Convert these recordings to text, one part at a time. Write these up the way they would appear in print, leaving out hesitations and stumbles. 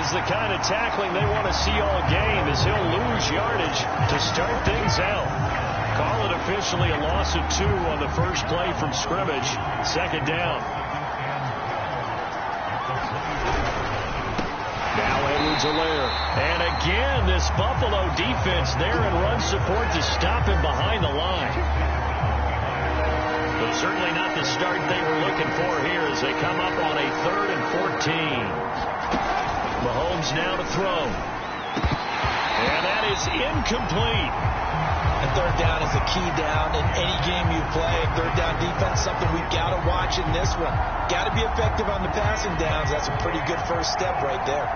is the kind of tackling they want to see all game, as he'll lose yardage to start things out. Call it officially a loss of 2 on the first play from scrimmage. Second down. Now Edwards-Helaire. And again, this Buffalo defense there in run support to stop him behind the line. But certainly not the start they were looking for here as they come up on a 3rd and 14. Mahomes now to throw. And that is incomplete. And third down is a key down in any game you play. Third down defense, something we've got to watch in this one. Got to be effective on the passing downs. That's a pretty good first step right there.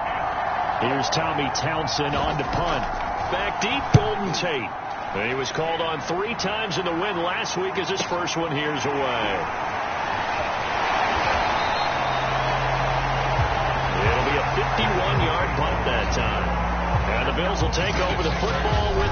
Here's Tommy Townsend on to punt. Back deep, Golden Tate. He was called on 3 times in the win last week as his first one here's away. It'll be a 51-yard punt that time. And the Bills will take over the football with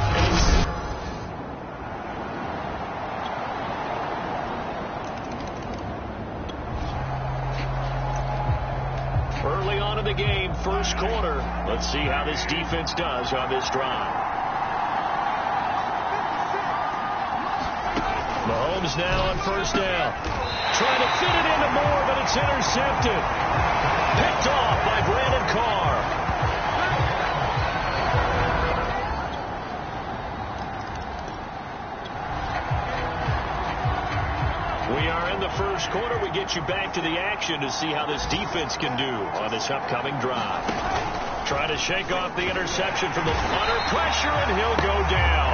early on in the game, first quarter. Let's see how this defense does on this drive. Mahomes now on first down. Trying to fit it into Moore, but it's intercepted. Picked off by Brandon Carr. We are in the first quarter. We get you back to the action to see how this defense can do on this upcoming drive. Trying to shake off the interception from the under pressure, and he'll go down.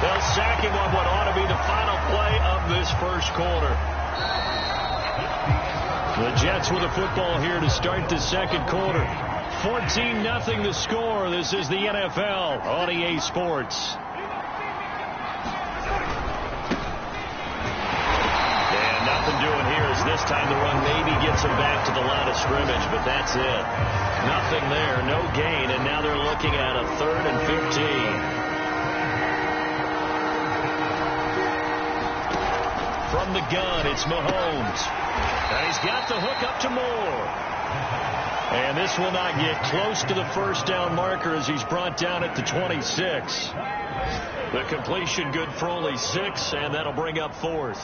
They'll sack him on what ought to be the final play of this first quarter. The Jets with the football here to start the second quarter. 14-0 the score. This is the NFL on EA Sports. And nothing doing here as this time the run maybe gets them back to the line of scrimmage, but that's it. Nothing there, no gain, and now they're looking at a 3rd and 15. From the gun, it's Mahomes. And he's got the hook up to Moore. And this will not get close to the first down marker as he's brought down at the 26. The completion good for only 6, and that'll bring up 4th.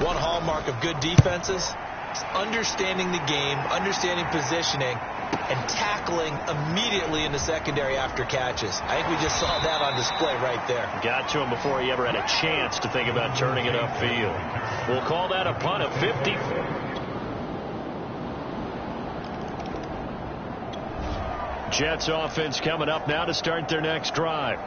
One hallmark of good defenses is understanding the game, understanding positioning, and tackling immediately in the secondary after catches. I think we just saw that on display right there. Got to him before he ever had a chance to think about turning it upfield. We'll call that a punt of 50. Jets offense coming up now to start their next drive.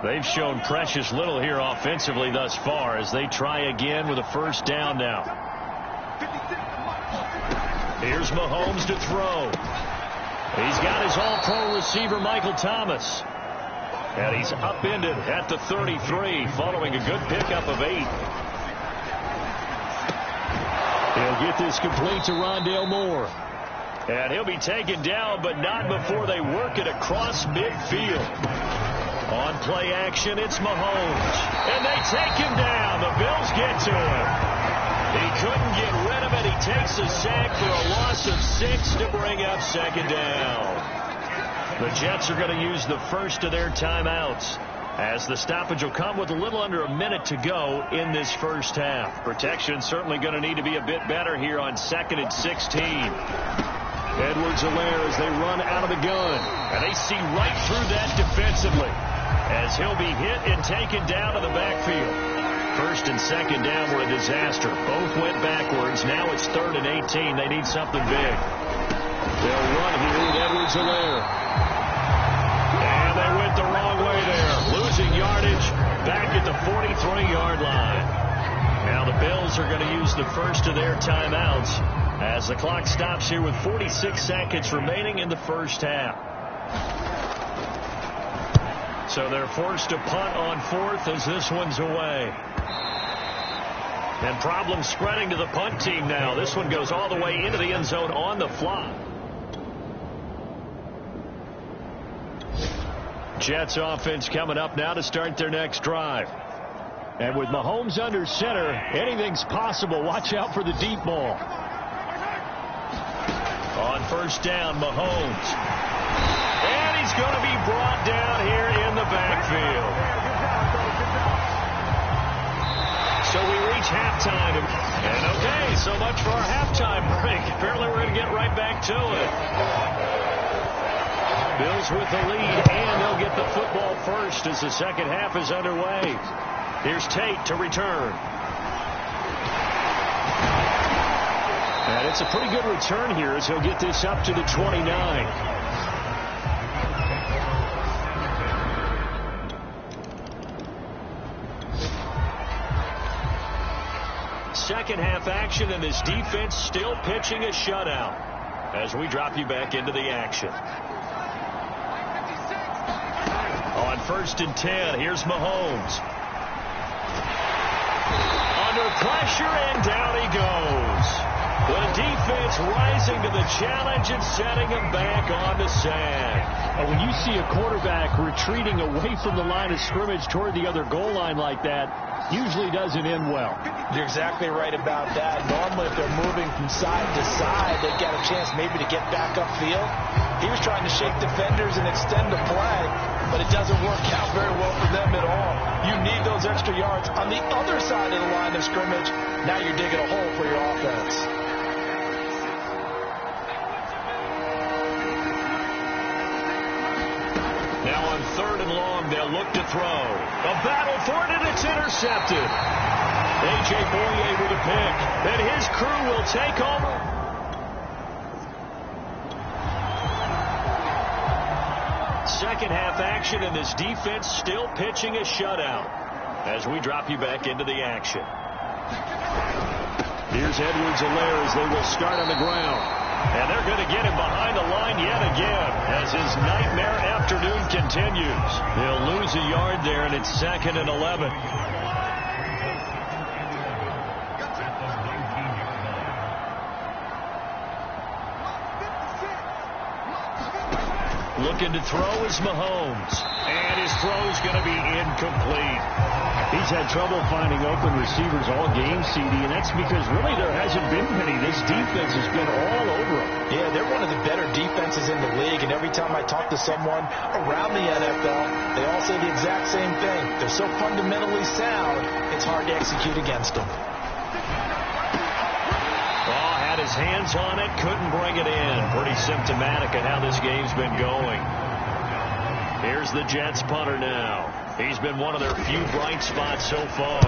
They've shown precious little here offensively thus far as they try again with a first down now. Here's Mahomes to throw. He's got his all-pro receiver, Michael Thomas. And he's upended at the 33 following a good pickup of 8. He'll get this complete to Rondale Moore. And he'll be taken down, but not before they work it across midfield. On play action, it's Mahomes. And they take him down. The Bills get to him. He couldn't get rid of it. He takes a sack for a loss of 6 to bring up second down. The Jets are going to use the first of their timeouts, as the stoppage will come with a little under a minute to go in this first half. Protection certainly going to need to be a bit better here on 2nd and 16. Edwards-Helaire as they run out of the gun. And they see right through that defensively, as he'll be hit and taken down to the backfield. First and second down were a disaster. Both went backwards. Now it's 3rd and 18. They need something big. They'll run here with Edwards-Helaire. And they went the wrong way there. Losing yardage back at the 43-yard line. Now the Bills are going to use the first of their timeouts as the clock stops here with 46 seconds remaining in the first half. So they're forced to punt on 4th as this one's away. And problems spreading to the punt team now. This one goes all the way into the end zone on the fly. Jets offense coming up now to start their next drive. And with Mahomes under center, anything's possible. Watch out for the deep ball. On first down, Mahomes. And he's going to be brought down here in the backfield. So we reach halftime. And okay, so much for our halftime break. Apparently we're going to get right back to it. Bills with the lead, and they'll get the football first as the second half is underway. Here's Tate to return. And it's a pretty good return here as he'll get this up to the 29. Second half action, and this defense still pitching a shutout as we drop you back into the action. On 1st and 10, here's Mahomes. Under pressure, and down he goes. The defense rising to the challenge and setting him back on the sand. When you see a quarterback retreating away from the line of scrimmage toward the other goal line like that, usually doesn't end well. You're exactly right about that. Normally, if they're moving from side to side, they've got a chance maybe to get back upfield. He was trying to shake defenders and extend the play, but it doesn't work out very well for them at all. You need those extra yards on the other side of the line of scrimmage. Now you're digging a hole for your offense. Now on 3rd and long, they'll look to throw. A battle for it, and it's intercepted. A.J. Bouye with a pick, and his crew will take over. Second half action, and this defense still pitching a shutout as we drop you back into the action. Here's Edwards-Helaire as they will start on the ground. And they're going to get him behind the line yet again as his nightmare afternoon continues. They'll lose a yard there, and it's 2nd and 11. Looking to throw is Mahomes. And his throw's going to be incomplete. He's had trouble finding open receivers all game, CD, and that's because really there hasn't been many. This defense has been all over them. Yeah, they're one of the better defenses in the league, and every time I talk to someone around the NFL, they all say the exact same thing. They're so fundamentally sound, it's hard to execute against them. Oh, had his hands on it, couldn't bring it in. Pretty symptomatic of how this game's been going. Here's the Jets punter now. He's been one of their few bright spots so far.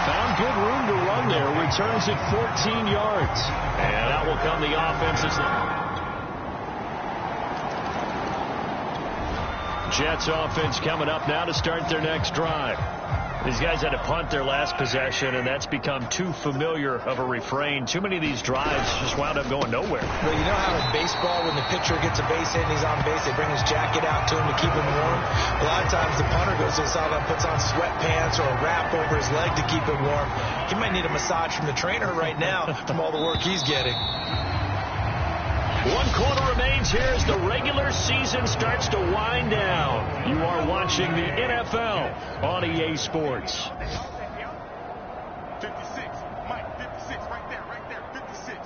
Found good room to run there. Returns it 14 yards. And out will come the offense's line. Jets offense coming up now to start their next drive. These guys had to punt their last possession, and that's become too familiar of a refrain. Too many of these drives just wound up going nowhere. Well, you know how in baseball, when the pitcher gets a base hit and he's on base, they bring his jacket out to him to keep him warm. A lot of times the punter goes to the sideline, puts on sweatpants or a wrap over his leg to keep it warm. He might need a massage from the trainer right now from all the work he's getting. 1 quarter remains here as the regular season starts to wind down. You are watching the NFL on EA Sports. 56, Mike, 56, right there, 56.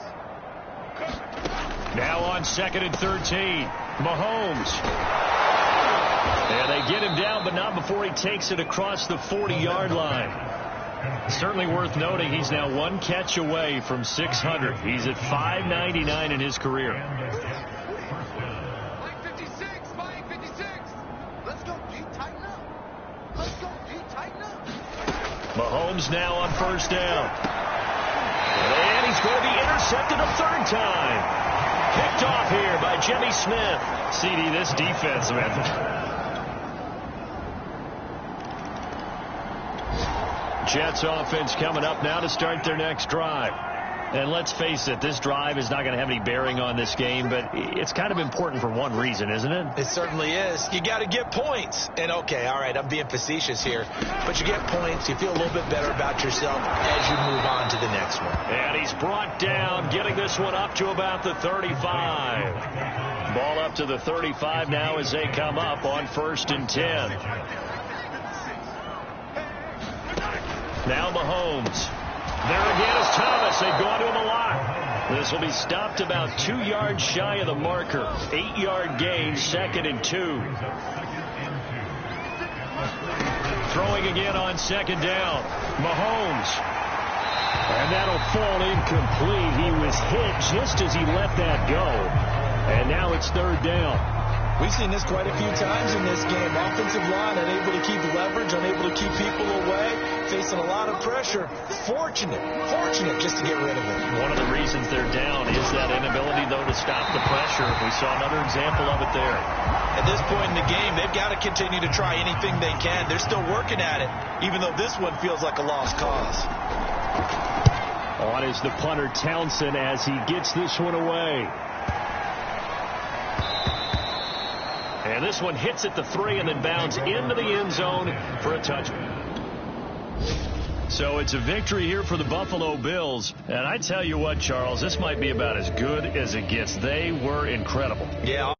Now on 2nd and 13, Mahomes. And they get him down, but not before he takes it across the 40-yard line. Certainly worth noting he's now 1 catch away from 600. He's at 599 in his career. Mike 56, Mike 56. Let's go, G, tighten up. Let's go, G, tighten up. Mahomes now on 1st down. And he's going to be intercepted a 3rd time. Picked off here by Jimmy Smith. CD, this defense, man. Jets offense coming up now to start their next drive. And let's face it, this drive is not going to have any bearing on this game, but it's kind of important for one reason, isn't it? It certainly is. You got to get points. And, okay, all right, I'm being facetious here. But you get points, you feel a little bit better about yourself as you move on to the next one. And he's brought down, getting this one up to about the 35. Ball up to the 35 now as they come up on 1st and 10. Now Mahomes. There again is Thomas. They've gone to him a lot. This will be stopped about 2 yards shy of the marker. 8-yard gain, 2nd and 2. Throwing again on 2nd down. Mahomes. And that'll fall incomplete. He was hit just as he let that go. And now it's 3rd down. We've seen this quite a few times in this game. Offensive line unable to keep leverage, unable to keep people away, facing a lot of pressure. Fortunate just to get rid of it. One of the reasons they're down is that inability, though, to stop the pressure. We saw another example of it there. At this point in the game, they've got to continue to try anything they can. They're still working at it, even though this one feels like a lost cause. On is the punter, Townsend, as he gets this one away. And this one hits at the 3 and then bounds into the end zone for a touchdown. So it's a victory here for the Buffalo Bills. And I tell you what, Charles, this might be about as good as it gets. They were incredible. Yeah,